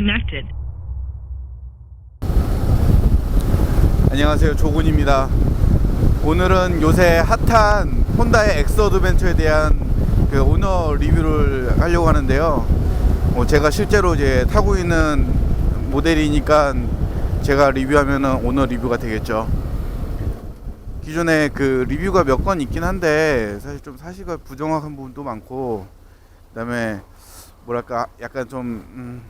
connected. 안녕하세요, 조군입니다. 오늘은 요새 핫한 혼다의 엑스 어드벤처에 대한 그 오너 리뷰를 하려고 하는데요. 제가 실제로 이제 타고 있는 모델이니까 제가 리뷰하면은 오너 리뷰가 되겠죠. 기존에 그 리뷰가 몇 건 있긴 한데 사실 좀 사실과 부정확한 부분도 많고, 그다음에 뭐랄까 약간 좀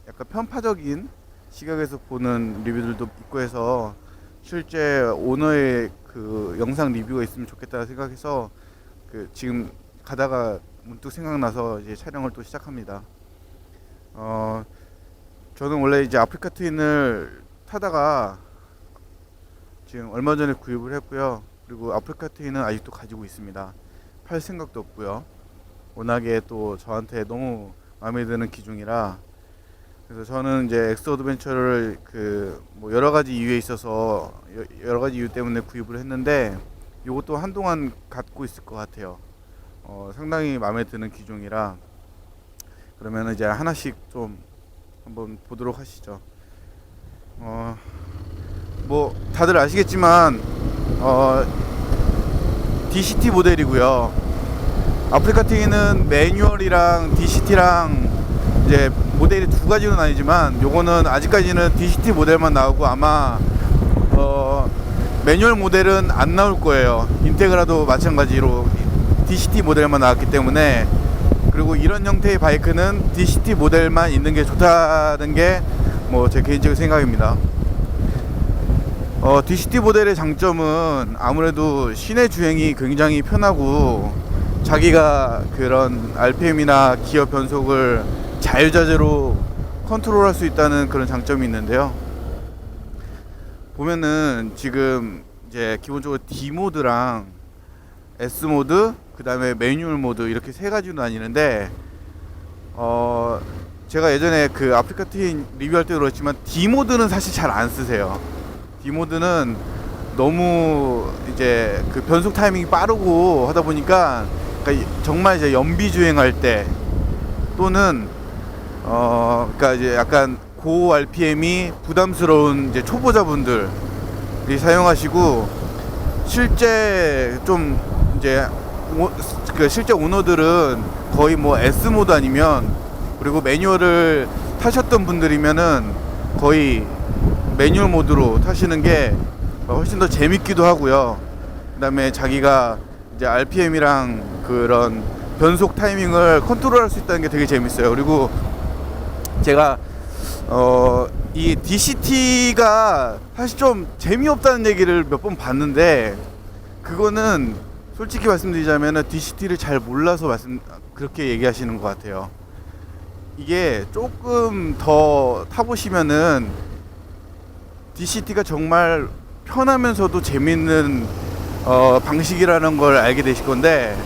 약간 편파적인 시각에서 보는 리뷰들도 있고 해서 실제 오너의 그 영상 리뷰가 있으면 좋겠다 생각해서 그 지금 가다가 문득 생각나서 이제 촬영을 또 시작합니다. 저는 원래 이제 아프리카 트윈을 타다가 지금 얼마 전에 구입을 했고요. 그리고 아프리카 트윈은 아직도 가지고 있습니다. 팔 생각도 없고요. 워낙에 또 저한테 너무 마음에 드는 기종이라, 그래서 저는 이제 엑스 어드벤처를 그 뭐 여러 가지 이유에 있어서 여러 가지 이유 때문에 구입을 했는데, 이것도 한동안 갖고 있을 것 같아요. 상당히 마음에 드는 기종이라. 그러면 이제 하나씩 좀 한번 보도록 하시죠. 뭐 다들 아시겠지만 DCT 모델이고요. 아프리카 트윈은 매뉴얼이랑 DCT랑 이제 모델이 두 가지로 나뉘지만, 요거는 아직까지는 DCT 모델만 나오고 아마 매뉴얼 모델은 안 나올 거예요. 인테그라도 마찬가지로 DCT 모델만 나왔기 때문에. 그리고 이런 형태의 바이크는 DCT 모델만 있는 게 좋다는 게 뭐 제 개인적인 생각입니다. DCT 모델의 장점은 아무래도 시내 주행이 굉장히 편하고, 자기가 그런 RPM이나 기어 변속을 자유자재로 컨트롤할 수 있다는 그런 장점이 있는데요. 보면은 지금 이제 기본적으로 D 모드랑 S 모드, 그 다음에 매뉴얼 모드 이렇게 세 가지로 나뉘는데, 제가 예전에 그 아프리카 트윈 리뷰할 때도 그렇지만 D 모드는 사실 잘 안 쓰세요. D 모드는 너무 이제 그 변속 타이밍이 빠르고 하다 보니까, 그러니까 정말 이제 연비 주행할 때 또는 그러니까 이제 약간 고 RPM이 부담스러운 이제 초보자분들이 사용하시고, 실제 좀 이제 실제 오너들은 거의 뭐 S 모드 아니면, 그리고 매뉴얼을 타셨던 분들이면은 거의 매뉴얼 모드로 타시는 게 훨씬 더 재밌기도 하고요. 그다음에 자기가 이제 RPM이랑 그런 변속 타이밍을 컨트롤할 수 있다는 게 되게 재밌어요. 그리고 제가 이 DCT가 사실 좀 재미없다는 얘기를 몇 번 봤는데, 그거는 솔직히 말씀드리자면은 DCT를 잘 몰라서 그렇게 얘기하시는 것 같아요. 이게 조금 더 타보시면은 DCT가 정말 편하면서도 재밌는 방식이라는 걸 알게 되실 건데,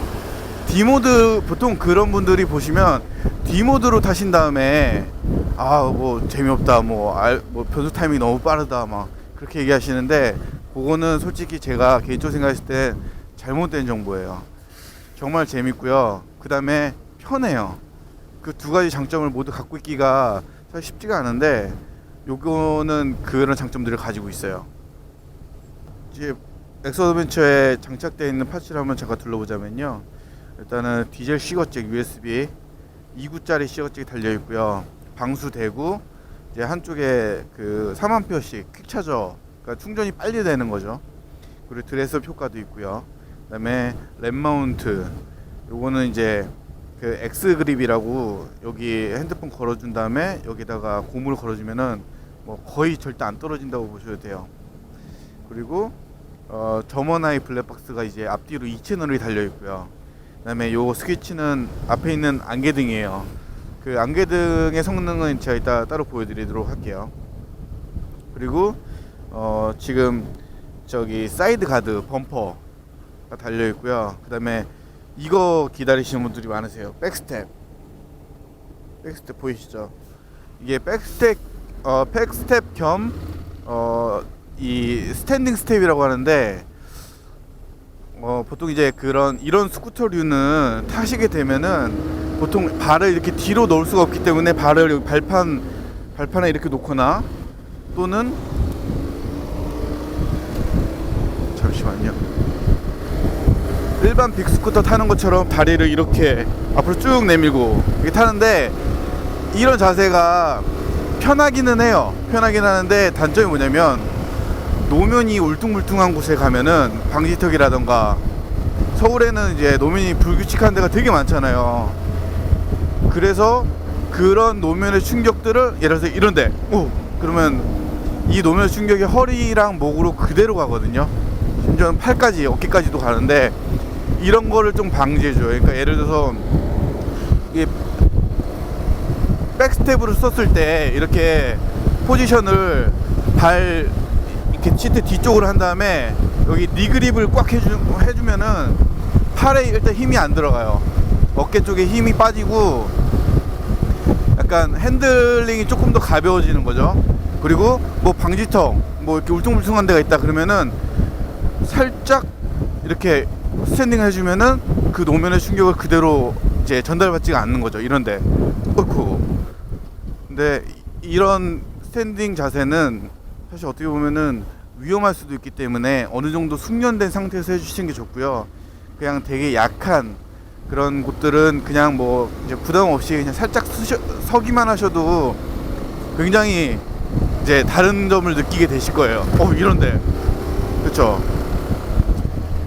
D모드, 보통 그런 분들이 보시면 D모드로 타신 다음에 뭐 재미없다, 뭐 변속 타이밍이 너무 빠르다 막 그렇게 얘기하시는데, 그거는 솔직히 제가 개인적으로 생각했을 때 잘못된 정보예요. 정말 재밌고요. 그 다음에 편해요. 그 두 가지 장점을 모두 갖고 있기가 사실 쉽지가 않은데, 요거는 그런 장점들을 가지고 있어요. 이제 엑스 어드벤처에 장착되어 있는 파츠를 한번 잠깐 둘러보자면요. 일단은 디젤 시거잭 USB 2구짜리 시거잭이 달려 있고요. 방수 대구, 이제 한쪽에 그 3A씩 퀵 차저, 그러니까 충전이 빨리 되는 거죠. 그리고 드레스업 효과도 있고요. 그다음에 램 마운트, 요거는 이제 그 X 그립이라고, 여기 핸드폰 걸어준 다음에 여기다가 고무를 걸어주면은 뭐 거의 절대 안 떨어진다고 보셔도 돼요. 그리고 점원아이 블랙박스가 이제 앞뒤로 2채널이 달려 있고요. 그다음에 요 스위치는 앞에 있는 안개등이에요. 그 안개등의 성능은 제가 이따 따로 보여드리도록 할게요. 그리고 지금 저기 사이드 가드 범퍼가 달려 있고요. 그다음에 이거 기다리시는 분들이 많으세요. 백스텝 보이시죠? 이게 백스텝 겸 이 스탠딩 스텝이라고 하는데, 보통 이제 이런 스쿠터류는 타시게 되면은 보통 발을 이렇게 뒤로 놓을 수가 없기 때문에 발을 발판 발판에 이렇게 놓거나, 또는 잠시만요, 일반 빅스쿠터 타는 것처럼 다리를 이렇게 앞으로 쭉 내밀고 이렇게 타는데, 이런 자세가 편하기는 해요. 편하긴 하는데 단점이 뭐냐면, 노면이 울퉁불퉁한 곳에 가면은 방지턱이라던가, 서울에는 이제 노면이 불규칙한 데가 되게 많잖아요. 그래서 그런 노면의 충격들을, 예를 들어서 이런데 그러면 이 노면의 충격이 허리랑 목으로 그대로 가거든요. 심지어는 팔까지, 어깨까지도 가는데, 이런 거를 좀 방지해줘요. 그러니까 예를 들어서 이게 백스텝으로 썼을 때 이렇게 포지션을 발 이렇게 시트 뒤쪽으로 한 다음에 여기 니그립을 꽉 해주면은 팔에 일단 힘이 안 들어가요. 어깨 쪽에 힘이 빠지고 약간 핸들링이 조금 더 가벼워지는 거죠. 그리고 뭐 방지턱 뭐 이렇게 울퉁불퉁한 데가 있다 그러면은 살짝 이렇게 스탠딩 해주면은 그 노면의 충격을 그대로 이제 전달받지가 않는 거죠. 이런데. 근데 이런 스탠딩 자세는 사실 어떻게 보면은 위험할 수도 있기 때문에 어느 정도 숙련된 상태에서 해주시는 게 좋고요. 그냥 되게 약한 그런 곳들은 그냥 뭐 이제 부담 없이 그냥 살짝 서기만 하셔도 굉장히 이제 다른 점을 느끼게 되실 거예요. 이런데, 그렇죠?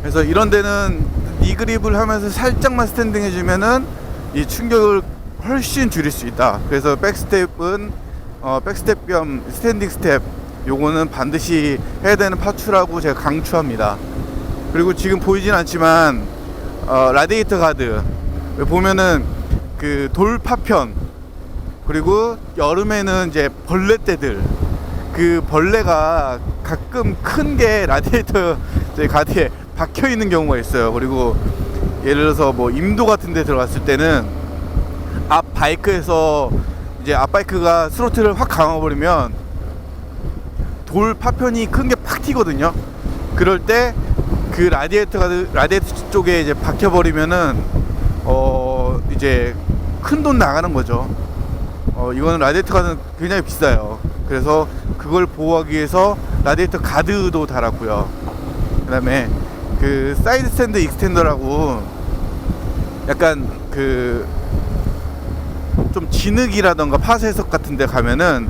그래서 이런 데는 니그립을 하면서 살짝만 스탠딩 해주면은 이 충격을 훨씬 줄일 수 있다. 그래서 백스텝은 백스텝 겸 스탠딩 스텝, 요거는 반드시 해야 되는 파츠라고 제가 강추합니다. 그리고 지금 보이진 않지만 라디에이터 가드 보면은 그 돌 파편, 그리고 여름에는 이제 벌레떼들, 그 벌레가 가끔 큰 게 라디에이터 가드에 박혀 있는 경우가 있어요. 그리고 예를 들어서 뭐 임도 같은 데 들어갔을 때는 앞 바이크에서 이제 앞 바이크가 스로틀을 확 감아버리면 돌 파편이 큰 게 팍 튀거든요. 그럴 때 그 라디에이터 쪽에 이제 박혀버리면은 이제 큰 돈 나가는 거죠. 이거는 라디에이터가 굉장히 비싸요. 그래서 그걸 보호하기 위해서 라디에이터 가드도 달았고요. 그 다음에 그 사이드 스탠드 익스텐더라고 약간 그 좀 진흙이라던가 파쇄석 같은 데 가면은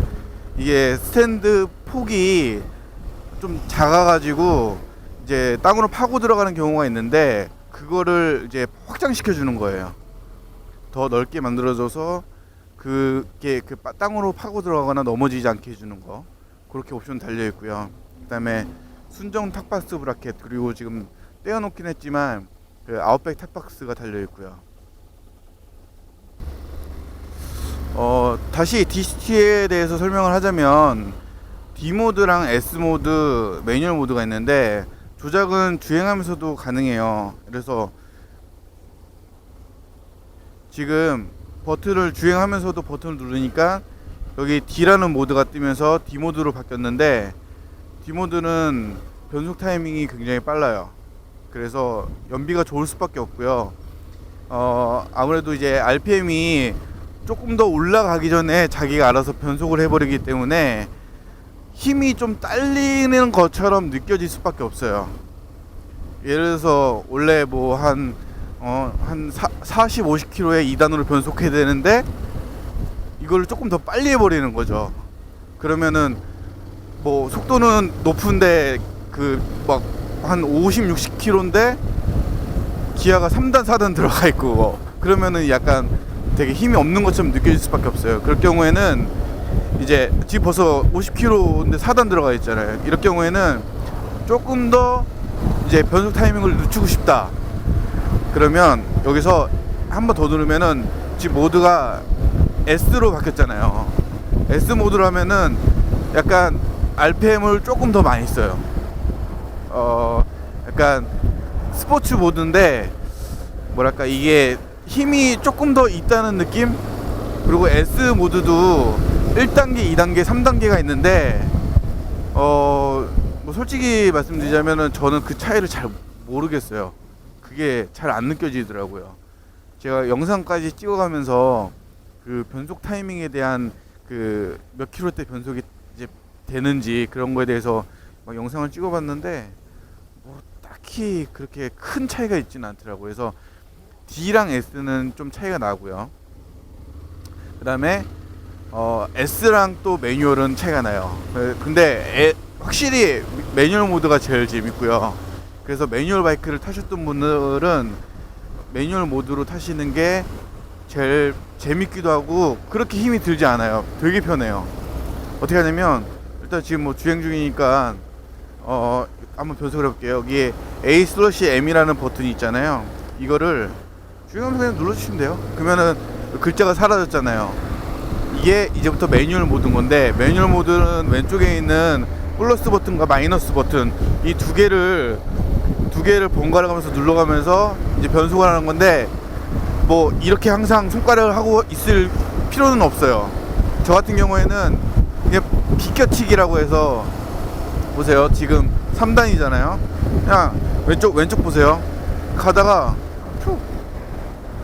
이게 스탠드 폭이 좀 작아가지고 이제 땅으로 파고 들어가는 경우가 있는데, 그거를 이제 확장시켜 주는 거예요. 더 넓게 만들어줘서 그게 그 땅으로 파고 들어가거나 넘어지지 않게 해주는 거, 그렇게 옵션 달려 있고요. 그다음에 순정 탑박스 브라켓, 그리고 지금 떼어놓긴 했지만 그 아웃백 탑박스가 달려 있고요. 다시 DCT에 대해서 설명을 하자면, D모드랑 S모드, 매뉴얼 모드가 있는데 조작은 주행하면서도 가능해요. 그래서 지금 버튼을 주행하면서도 버튼을 누르니까 여기 D라는 모드가 뜨면서 D모드로 바뀌었는데, D모드는 변속 타이밍이 굉장히 빨라요. 그래서 연비가 좋을 수밖에 없고요. 아무래도 이제 RPM이 조금 더 올라가기 전에 자기가 알아서 변속을 해버리기 때문에 힘이 좀 딸리는 것처럼 느껴질 수밖에 없어요. 예를 들어서 원래 뭐 한 40, 50km에 2단으로 변속해야 되는데 이걸 조금 더 빨리 해버리는 거죠. 그러면은 뭐 속도는 높은데 그 막 한 50, 60km인데 기아가 3단, 4단 들어가 있고, 그러면은 약간 되게 힘이 없는 것처럼 느껴질 수밖에 없어요. 그럴 경우에는 이제 지금 벌써 50km인데 4단 들어가 있잖아요. 이럴 경우에는 조금 더 이제 변속 타이밍을 늦추고 싶다. 그러면 여기서 한 번 더 누르면은 지금 모드가 S로 바뀌었잖아요. S 모드로 하면은 약간 RPM을 조금 더 많이 써요. 약간 스포츠 모드인데 뭐랄까 이게 힘이 조금 더 있다는 느낌? 그리고 S 모드도 1단계, 2단계, 3단계가 있는데 뭐 솔직히 말씀드리자면은 저는 그 차이를 잘 모르겠어요. 그게 잘 안 느껴지더라고요. 제가 영상까지 찍어가면서 그 변속 타이밍에 대한 그 몇 킬로대 변속이 이제 되는지 그런 거에 대해서 막 영상을 찍어봤는데 뭐 딱히 그렇게 큰 차이가 있지는 않더라고요. 그래서 D랑 S는 좀 차이가 나고요. 그 다음에 S랑 또 매뉴얼은 차이가 나요. 근데 확실히 매뉴얼 모드가 제일 재밌고요. 그래서 매뉴얼 바이크를 타셨던 분들은 매뉴얼 모드로 타시는 게 제일 재밌기도 하고 그렇게 힘이 들지 않아요. 되게 편해요. 어떻게 하냐면 일단 지금 뭐 주행 중이니까 한번 변속을 해볼게요. 여기에 A/M이라는 버튼이 있잖아요. 이거를 주행하면서 그냥 눌러주시면 돼요. 그러면은 글자가 사라졌잖아요. 이게 이제부터 매뉴얼 모드인 건데, 매뉴얼 모드는 왼쪽에 있는 플러스 버튼과 마이너스 버튼 이 두 개를 번갈아 가면서 눌러가면서 이제 변속을 하는 건데, 뭐 이렇게 항상 손가락을 하고 있을 필요는 없어요. 저 같은 경우에는 그냥 비껴치기라고 해서, 보세요. 지금 3단이잖아요. 그냥 왼쪽 보세요. 가다가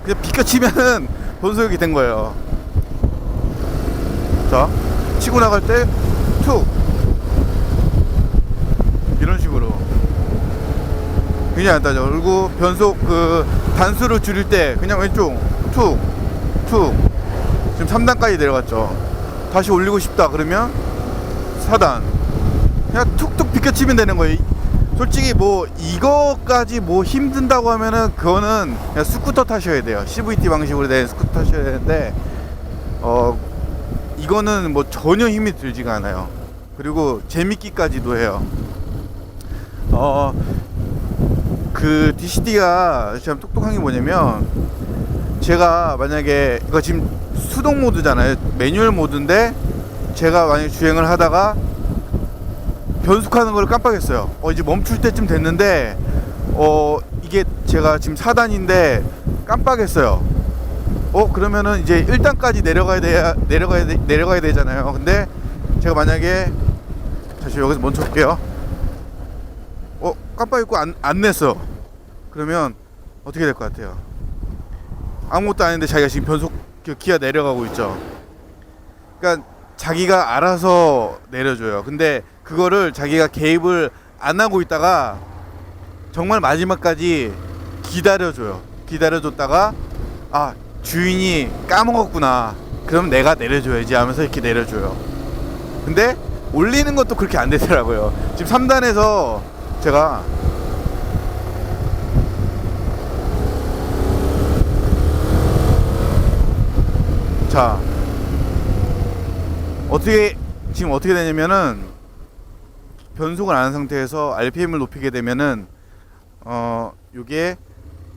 그냥 비껴치면은 변속이 된 거예요. 자, 치고 나갈 때 툭 이런 식으로 그냥 안 따져. 그리고 변속 그 단수를 줄일 때 그냥 왼쪽 툭 지금 3단까지 내려갔죠. 다시 올리고 싶다 그러면 4단 그냥 툭툭 비껴치면 되는 거예요. 솔직히 뭐 이거까지 뭐 힘든다고 하면은 그거는 그냥 스쿠터 타셔야 돼요. CVT 방식으로 된 스쿠터 타셔야 되는데 이거는 뭐 전혀 힘이 들지가 않아요. 그리고 재밌기까지도 해요. 그 DCT가 참 똑똑한 게 뭐냐면, 제가 만약에 이거 지금 수동 모드잖아요. 매뉴얼 모드인데 제가 만약에 주행을 하다가 변속하는 걸 깜빡했어요. 이제 멈출 때쯤 됐는데 이게 제가 지금 4단인데 깜빡했어요. 그러면은 이제 1단까지 내려가야 되잖아요. 근데 제가 만약에 다시 여기서 멈춰볼게요. 깜빡했고 안 냈어. 그러면 어떻게 될 것 같아요? 아무것도 아닌데 자기가 지금 변속 기아 내려가고 있죠. 그러니까 자기가 알아서 내려줘요. 근데 그거를 자기가 개입을 안 하고 있다가 정말 마지막까지 기다려줬다가 주인이 까먹었구나, 그럼 내가 내려줘야지 하면서 이렇게 내려줘요. 근데 올리는 것도 그렇게 안 되더라고요. 지금 3단에서 제가 자 지금 어떻게 되냐면은, 변속을 안 한 상태에서 RPM을 높이게 되면은 요게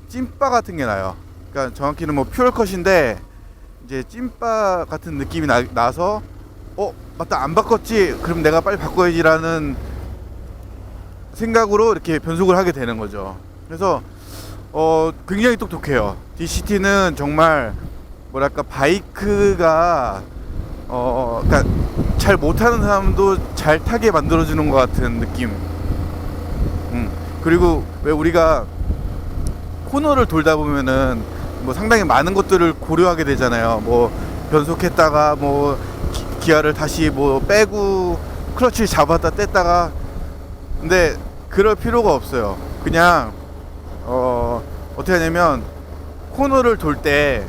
찐바 같은 게 나요. 그러니까 정확히는 뭐 퓨얼컷인데 이제 찐바 같은 느낌이 나서 맞다, 안 바꿨지, 그럼 내가 빨리 바꿔야지라는 생각으로 이렇게 변속을 하게 되는 거죠. 그래서 굉장히 똑똑해요. DCT는 정말 뭐랄까, 바이크가 그러니까 잘 못하는 사람도 잘 타게 만들어주는 것 같은 느낌. 그리고 왜 우리가 코너를 돌다 보면은 뭐 상당히 많은 것들을 고려하게 되잖아요. 뭐 변속했다가 뭐 기아를 다시 뭐 빼고 클러치를 잡았다 뗐다가. 근데 그럴 필요가 없어요. 그냥 어떻게 하냐면, 코너를 돌 때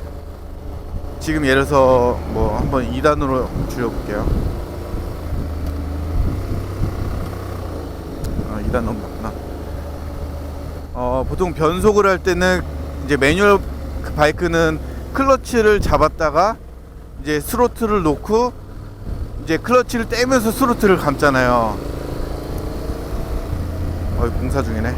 지금 예를 들어서 뭐 한번 2단으로 줄여볼게요. 2단 너무 많구나. 보통 변속을 할 때는 이제 매뉴얼 그 바이크는 클러치를 잡았다가 이제 스로틀을 놓고 이제 클러치를 떼면서 스로틀을 감잖아요. 공사 중이네.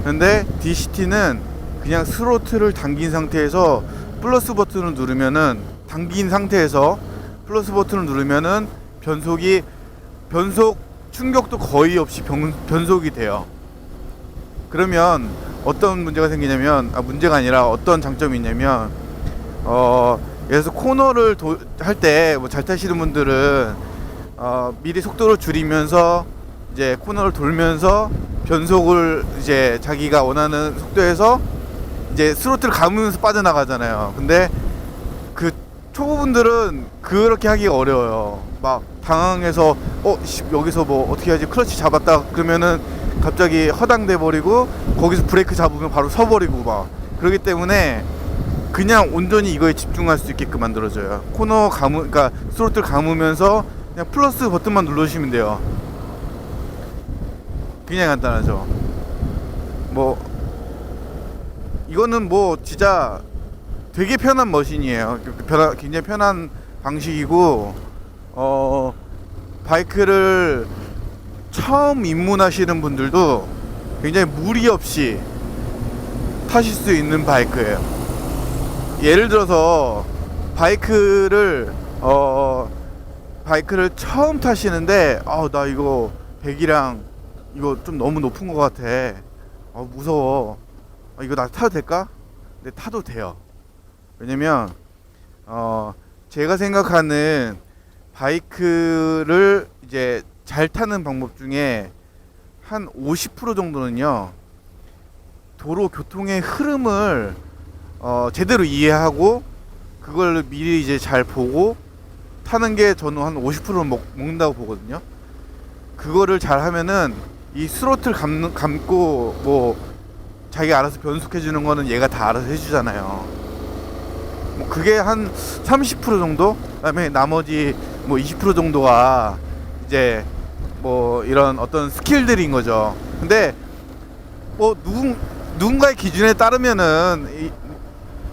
근데 DCT는 그냥 스로틀을 당긴 상태에서 플러스 버튼을 누르면은, 당긴 상태에서 플러스 버튼을 누르면은 변속 충격도 거의 없이 변속이 돼요. 그러면 어떤 문제가 생기냐면, 문제가 아니라 어떤 장점이 있냐면, 예를 들어서 코너를 할 때 뭐 잘 타시는 분들은 미리 속도를 줄이면서 이제 코너를 돌면서 변속을 이제 자기가 원하는 속도에서 이제 스로틀 감으면서 빠져나가잖아요. 근데 그 초보분들은 그렇게 하기가 어려워요. 막 당황해서 여기서 뭐 어떻게 하지, 클러치 잡았다 그러면은 갑자기 허당돼 버리고 거기서 브레이크 잡으면 바로 서버리고 막 그러기 때문에 그냥 온전히 이거에 집중할 수 있게끔 만들어져요. 코너 그러니까 스로틀 감으면서 그냥 플러스 버튼만 누르시면 돼요. 굉장히 간단하죠. 뭐 이거는 뭐 진짜 되게 편한 머신이에요. 굉장히 편한 방식이고, 바이크를 처음 입문하시는 분들도 굉장히 무리 없이 타실 수 있는 바이크예요. 예를 들어서 바이크를 처음 타시는데 나 이거 배기량 이거 좀 너무 높은 것 같아. 무서워. 이거 나 타도 될까? 근데 타도 돼요. 왜냐면 제가 생각하는 바이크를 이제 잘 타는 방법 중에 한 50% 정도는요, 도로 교통의 흐름을 제대로 이해하고 그걸 미리 이제 잘 보고 타는 게 저는 한 50%는 먹는다고 보거든요. 그거를 잘 하면은 이 스로틀 감고 뭐 자기가 알아서 변속해 주는 거는 얘가 다 알아서 해주잖아요. 뭐 그게 한 30% 정도? 그다음에 나머지 뭐 20% 정도가 이제 뭐 이런 어떤 스킬들인 거죠. 근데 뭐 누군가의 기준에 따르면은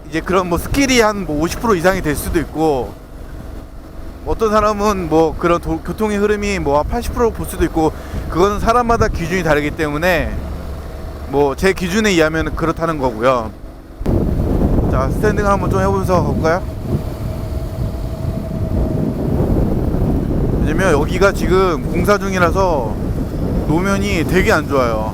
이제 그런 뭐 스킬이 한 뭐 50% 이상이 될 수도 있고, 어떤 사람은 뭐 그런 교통의 흐름이 뭐 80% 볼 수도 있고, 그거는 사람마다 기준이 다르기 때문에 뭐 제 기준에 의하면 그렇다는 거고요. 자, 스탠딩을 한번 좀 해보면서 가볼까요? 왜냐면 여기가 지금 공사 중이라서 노면이 되게 안 좋아요.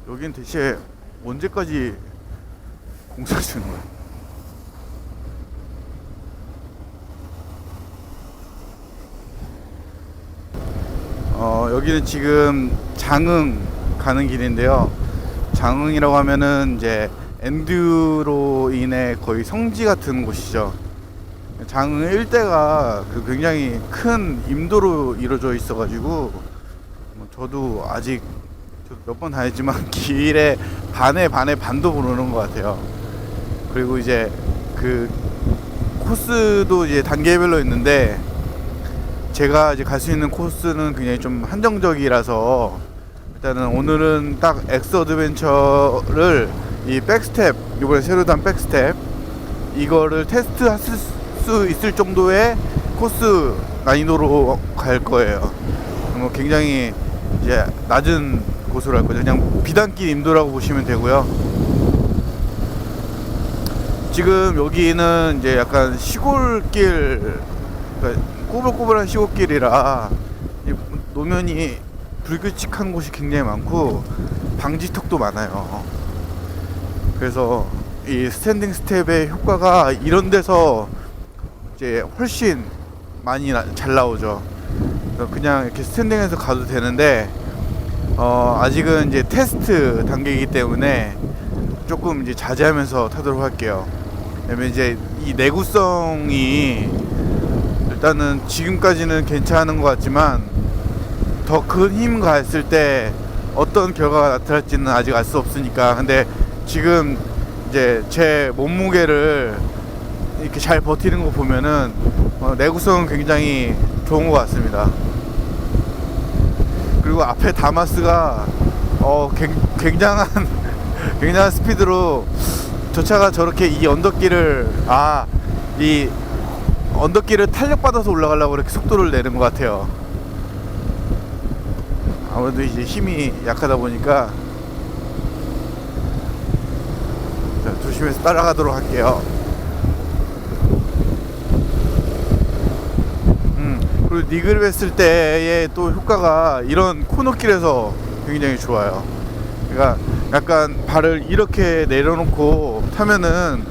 여긴 대체 언제까지 공사 중인 거야? 여기는 지금 장흥 가는 길인데요. 장흥이라고 하면은 이제 엔듀로인의 거의 성지 같은 곳이죠. 장흥 일대가 굉장히 큰 임도로 이루어져 있어가지고 저도 아직 몇 번 다녔지만 길에 반에 반도 모르는 것 같아요. 그리고 이제 그 코스도 이제 단계별로 있는데, 제가 이제 갈 수 있는 코스는 굉장히 좀 한정적이라서 일단은 오늘은 딱 엑스 어드벤처를 이 백스텝, 이번에 새로 단 백스텝 이거를 테스트할 수 있을 정도의 코스 난이도로 갈 거예요. 굉장히 이제 낮은 곳으로 할 거죠. 그냥 비단길 임도라고 보시면 되고요. 지금 여기는 이제 약간 시골길, 그러니까 꼬불꼬불한 시골길이라 노면이 불규칙한 곳이 굉장히 많고 방지턱도 많아요. 그래서 이 스탠딩 스텝의 효과가 이런 데서 이제 훨씬 많이 잘 나오죠. 그냥 이렇게 스탠딩에서 가도 되는데 아직은 이제 테스트 단계이기 때문에 조금 이제 자제하면서 타도록 할게요. 왜냐면 이제 이 내구성이 일단은 지금까지는 괜찮은 것 같지만 더 큰 힘 가했을 때 어떤 결과가 나타날지는 아직 알 수 없으니까. 근데 지금 이제 제 몸무게를 이렇게 잘 버티는 거 보면은 내구성은 굉장히 좋은 것 같습니다. 그리고 앞에 다마스가 굉장한 굉장한 스피드로 저 차가 저렇게 이 언덕길을 탄력받아서 올라가려고 이렇게 속도를 내는 것 같아요. 아무래도 이제 힘이 약하다 보니까. 자, 조심해서 따라가도록 할게요. 그리고 니글 했을 때의 또 효과가 이런 코너길에서 굉장히 좋아요. 그러니까 약간 발을 이렇게 내려놓고 타면은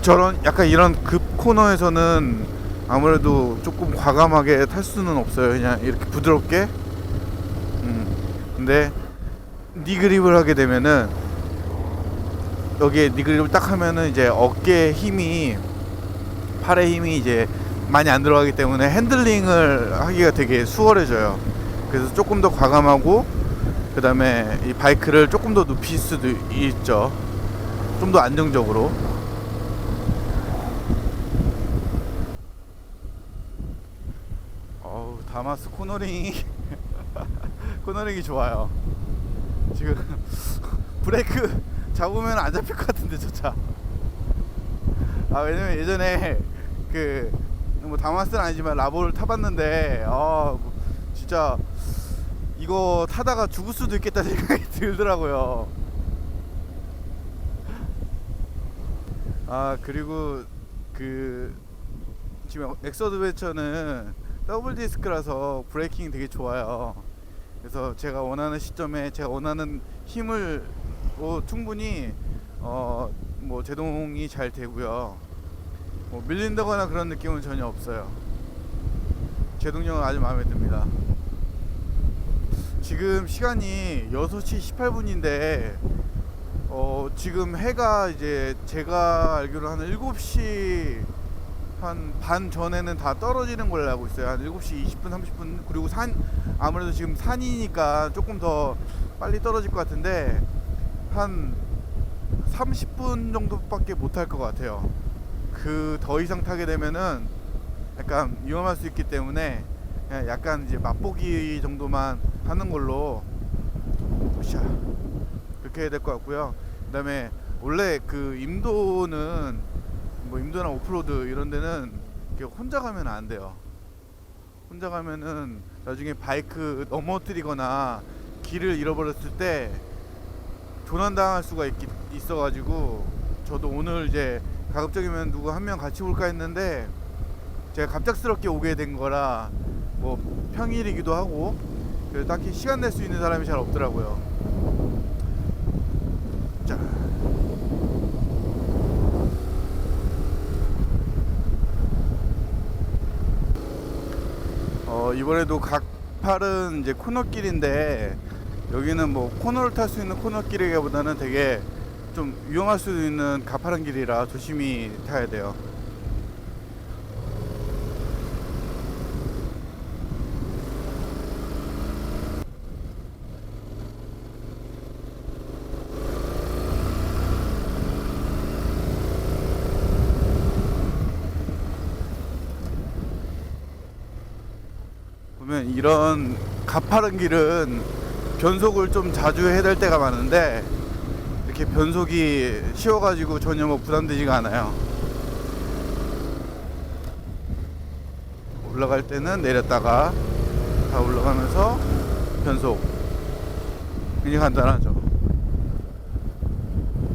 저런 약간 이런 급 코너에서는 아무래도 조금 과감하게 탈 수는 없어요. 그냥 이렇게 부드럽게. 근데 니그립을 하게 되면은 여기에 니그립을 딱 하면은 이제 어깨에 힘이 팔에 힘이 이제 많이 안 들어가기 때문에 핸들링을 하기가 되게 수월해져요. 그래서 조금 더 과감하고 그 다음에 이 바이크를 조금 더 눕힐 수도 있죠. 좀 더 안정적으로. 다마스 코너링이 코너링이 좋아요. 지금 브레이크 잡으면 안 잡힐 것 같은데 저 차. 왜냐면 예전에 그 뭐 다마스는 아니지만 라보를 타봤는데 진짜 이거 타다가 죽을 수도 있겠다 생각이 들더라고요. 그리고 그 지금 엑서드벤처는 더블 디스크라서 브레이킹이 되게 좋아요. 그래서 제가 원하는 시점에 제가 원하는 힘을 충분히 뭐 제동이 잘 되고요. 뭐 밀린다거나 그런 느낌은 전혀 없어요. 제동력은 아주 마음에 듭니다. 지금 시간이 6시 18분인데 지금 해가 이제 제가 알기로 한 7시 한 반 전에는 다 떨어지는 걸로 알고 있어요. 한 7시 20분 30분. 그리고 아무래도 지금 산이니까 조금 더 빨리 떨어질 것 같은데 한 30분 정도밖에 못 할 것 같아요. 더 이상 타게 되면은 약간 위험할 수 있기 때문에 그냥 약간 이제 맛보기 정도만 하는 걸로 그렇게 해야 될 것 같고요. 그 다음에 원래 그 임도는 뭐 임도나 오프로드 이런 데는 혼자 가면 안 돼요. 혼자 가면은 나중에 바이크 넘어뜨리거나 길을 잃어버렸을 때 조난당할 수가 있어가지고 저도 오늘 이제 가급적이면 누구 한 명 같이 올까 했는데 제가 갑작스럽게 오게 된 거라 뭐 평일이기도 하고 그래서 딱히 시간 낼 수 있는 사람이 잘 없더라고요. 자, 이번에도 각팔은 이제 코너길인데 여기는 뭐 코너를 탈 수 있는 코너길이기보다는 되게 좀 위험할 수도 있는 가파른 길이라 조심히 타야 돼요. 보면 이런 가파른 길은 변속을 좀 자주 해야 될 때가 많은데 이렇게 변속이 쉬워가지고 전혀 뭐 부담되지가 않아요. 올라갈 때는 내렸다가 다 올라가면서 변속 굉장히 간단하죠.